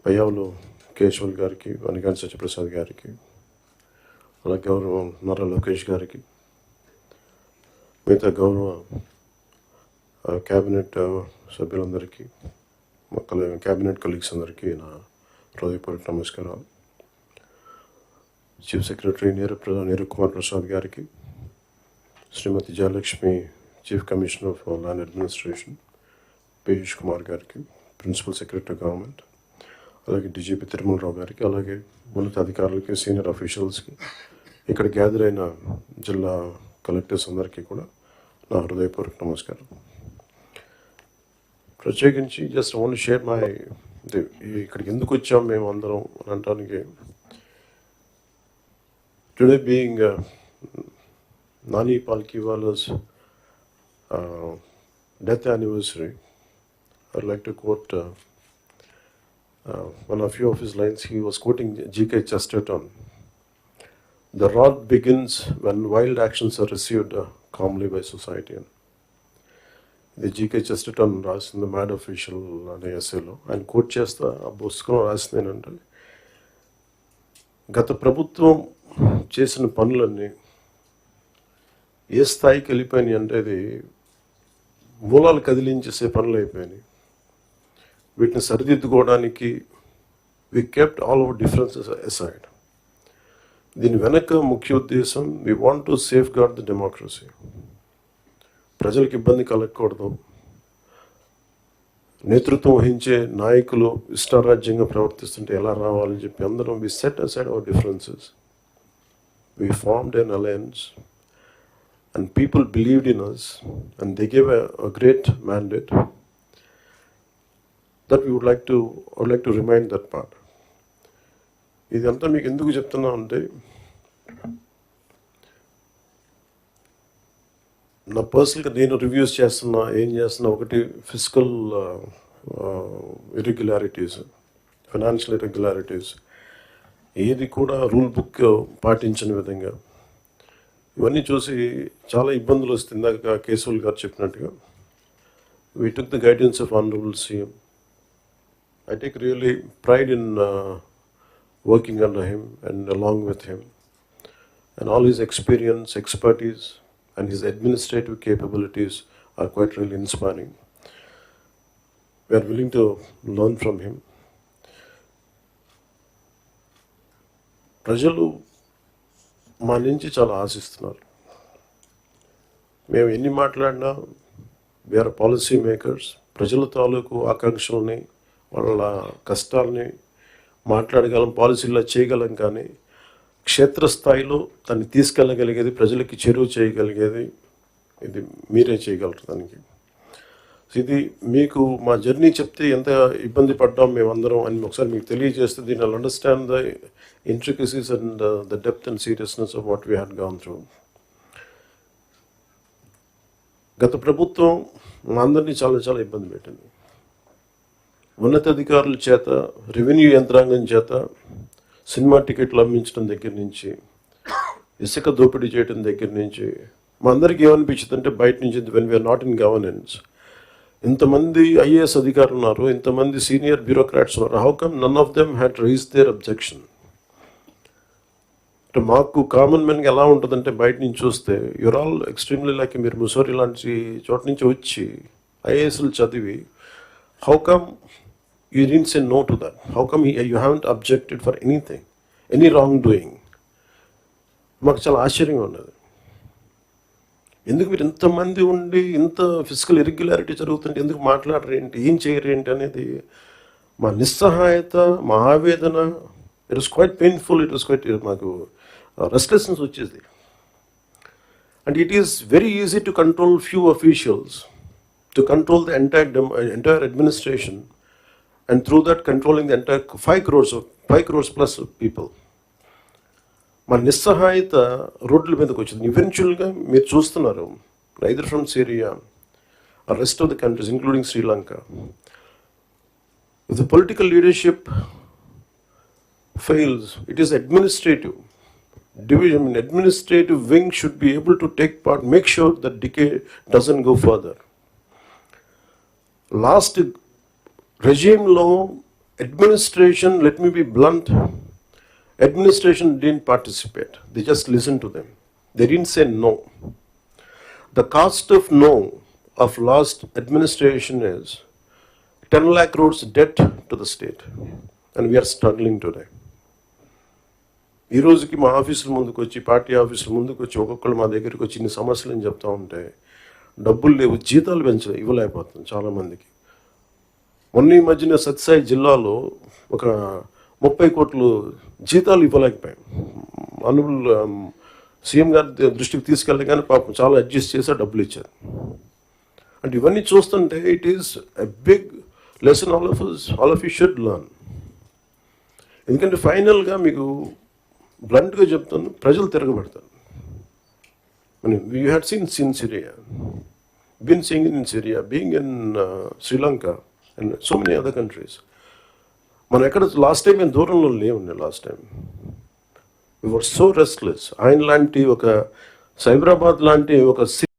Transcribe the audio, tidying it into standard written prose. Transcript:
పయ్యావులు కేశవల్ గారికి, వనిగాని సత్యప్రసాద్ గారికి, అలాగే గౌరవ నారా లోకేష్ గారికి, మిగతా గౌరవ క్యాబినెట్ సభ్యులందరికీ, క్యాబినెట్ కలీగ్స్ అందరికీ నా హృదయపూర్వక నమస్కారాలు. చీఫ్ సెక్రటరీ నీరు కుమార్ ప్రసాద్ గారికి, Shrimati Jayalakshmi chief commissioner for land administration, Piyush Kumar గారికి, ప్రిన్సిపల్ సెక్రటరీ గవర్నమెంట్, అలాగే డీజీపీ తిరుమలరావు గారికి, అలాగే ఉన్నత అధికారులకి, సీనియర్ అఫీషియల్స్కి, ఇక్కడ గ్యాదర్ అయిన జిల్లా కలెక్టర్స్ అందరికీ కూడా నా హృదయపూర్వక నమస్కారం. ప్రత్యేకించి జస్ట్ ఓన్లీ షేర్ మై ఇక్కడికి ఎందుకు వచ్చాం మేము అందరం అని అనడానికి, today being Nani Palkiwala's death anniversary, I'd like to quote one of his lines. He was quoting G.K. Chesterton. The rot begins when wild actions are received calmly by society. The G.K. Chesterton రాసిన The Mad Official అనే ఎస్సేలో ఆయన coat చేస్తా. ఆ పుస్తకంలో రాసింది ఏంటంటే, గత ప్రభుత్వం చేసిన పనులన్నీ ఏ స్థాయికి వెళ్ళిపోయినాయి అంటే అది మూలాలు కదిలించేసే పనులు అయిపోయినాయి. వీటిని సరిదిద్దుకోవడానికి we kept all our differences aside. దీని వెనక ముఖ్య ఉద్దేశం, we want to safeguard the democracy. ప్రజలకు ఇబ్బంది కలగకూడదు. నేతృత్వం వహించే నాయకులు ఇష్టారాజ్యంగా ప్రవర్తిస్తుంటే ఎలా రావాలని చెప్పి అందరం we set aside our differences. We formed an alliance and people believed in us and they gave a great mandate that I would like to remind that part. ఇదంతా మీకు ఎందుకు చెప్తున్నా అంటే, నా పర్సనల్గా నేను రివ్యూస్ చేస్తున్నా, ఏం చేస్తున్నా, ఒకటి ఫిజికల్ ఇర్రెగ్యులారిటీస్, ఫైనాన్షియల్ ఇర్రెగ్యులారిటీస్, ఏది కూడా రూల్ బుక్ పాటించని విధంగా ఇవన్నీ చూసి చాలా ఇబ్బందులు వస్తుంది. ఇందాక కేశవల్ గారు చెప్పినట్టుగా, we took the guidance of honourable CM. I take really pride in working under him and along with him, and all his experience, expertise and his administrative capabilities are quite really inspiring. We are willing to learn from him. ప్రజలు మా నుంచి చాలా ఆశిస్తున్నారు. మేము ఎన్ని మాట్లాడినా, we are policy makers. ప్రజల తాలూకు ఆకాంక్షల్ని, వాళ్ళ కష్టాలని మాట్లాడగలం, పాలసీల్లో చేయగలం. కానీ క్షేత్రస్థాయిలో దాన్ని తీసుకెళ్ళగలిగేది, ప్రజలకి చేరువ చేయగలిగేది ఇది మీరే చేయగలరు. దానికి ఇది మీకు మా జర్నీ చెప్తే ఎంత ఇబ్బంది పడ్డాం మేమందరం అని ఒకసారి మీకు తెలియజేస్తే, దీన్ని I'll understand the intricacies and the depth and seriousness of what we had gone through. గత ప్రభుత్వం మా అందరినీ చాలా చాలా ఇబ్బంది పెట్టింది. ఉన్నతాధికారుల చేత, రెవెన్యూ యంత్రాంగం చేత సినిమా టికెట్లు అమ్మించడం దగ్గర నుంచి, ఇసుక దోపిడీ చేయడం దగ్గర నుంచి, మా అందరికీ ఏమనిపించింది అంటే, బయట నుంచి when we are not in governance, ఇంతమంది ఐఏఎస్ అధికారులు ఉన్నారు, ఇంతమంది సీనియర్ బ్యూరోక్రాట్స్ ఉన్నారు, how come none of them had raised their objection. అంటే మాకు కామన్ మెన్గా ఎలా ఉంటుందంటే, బయట నుంచి చూస్తే యూర్ ఆల్ ఎక్స్ట్రీమ్లీ లైక్, మీరు ముసోరి లాంటి చోట నుంచి వచ్చి ఐఏఎస్లు చదివి, how come you didn't say no to that? How come you haven't objected for anything, any wrongdoing? మాకు చాలా ఆశ్చర్యంగా ఉన్నది. ఎందుకు మీరు ఇంతమంది ఉండి ఇంత ఫిజికల్ ఇర్రెగ్యులారిటీ జరుగుతుంటే ఎందుకు మాట్లాడరు ఏంటి, ఏం చేయరు ఏంటి అనేది మా నిస్సహాయత, మా ఆవేదన. It was quite painful. It was quite, మాకు రెస్ట్లెస్నెస్ వచ్చేది. And it is very easy to control few officials, to control the entire administration, and through that controlling the entire 5 crores plus people. మా నిస్సహాయత రోడ్ల మీదకి వచ్చింది. ఈవెన్చువల్గా మీరు చూస్తున్నారు, either from Syria are rest of the countries including Sri Lanka, if the political leadership fails, it is administrative division. Administrative wing should be able to take part, make sure that decay doesn't go further. Last regime law Administration, let me be blunt, administration didn't participate. They just listened to them. They didn't say no. The cost of no of last administration is 10 lakh crores debt to the state, and we are struggling today. ఈ రోజుకి మా ఆఫీసుల ముందుకు వచ్చి, party ఆఫీసుల ముందుకు వచ్చి ఒక్కొక్కరు మా దగ్గరికి వచ్చి ఇన్ని సమస్యలు అని చెప్తా ఉంటే డబ్బులు లేవు, జీతాలు ఇవ్వలేకపోతుంది చాలామందికి. మొన్న ఈ మధ్యన సత్యసాయి జిల్లాలో ఒక 30 కోట్లు జీతాలు ఇవ్వలేకపోయాం. అనుబుల్ సీఎం గారి దృష్టికి తీసుకెళ్ళి కానీ పాపం చాలా అడ్జస్ట్ చేసి డబ్బులు ఇచ్చారు. అంటే ఇవన్నీ చూస్తుంటే it is a big lesson all of you should learn. ఎందుకంటే ఫైనల్గా మీకు బ్లంట్గా చెప్తాను, ప్రజలు తిరగబడతారు. You had seen Syria, been seeing it in Syria, being in Sri Lanka and so many other countries. మనం ఎక్కడ లాస్ట్ టైం మేము దూరంలో లేవుండే. Last time we were so restless. ఆయన లాంటి ఒక సైబరాబాద్ లాంటి ఒక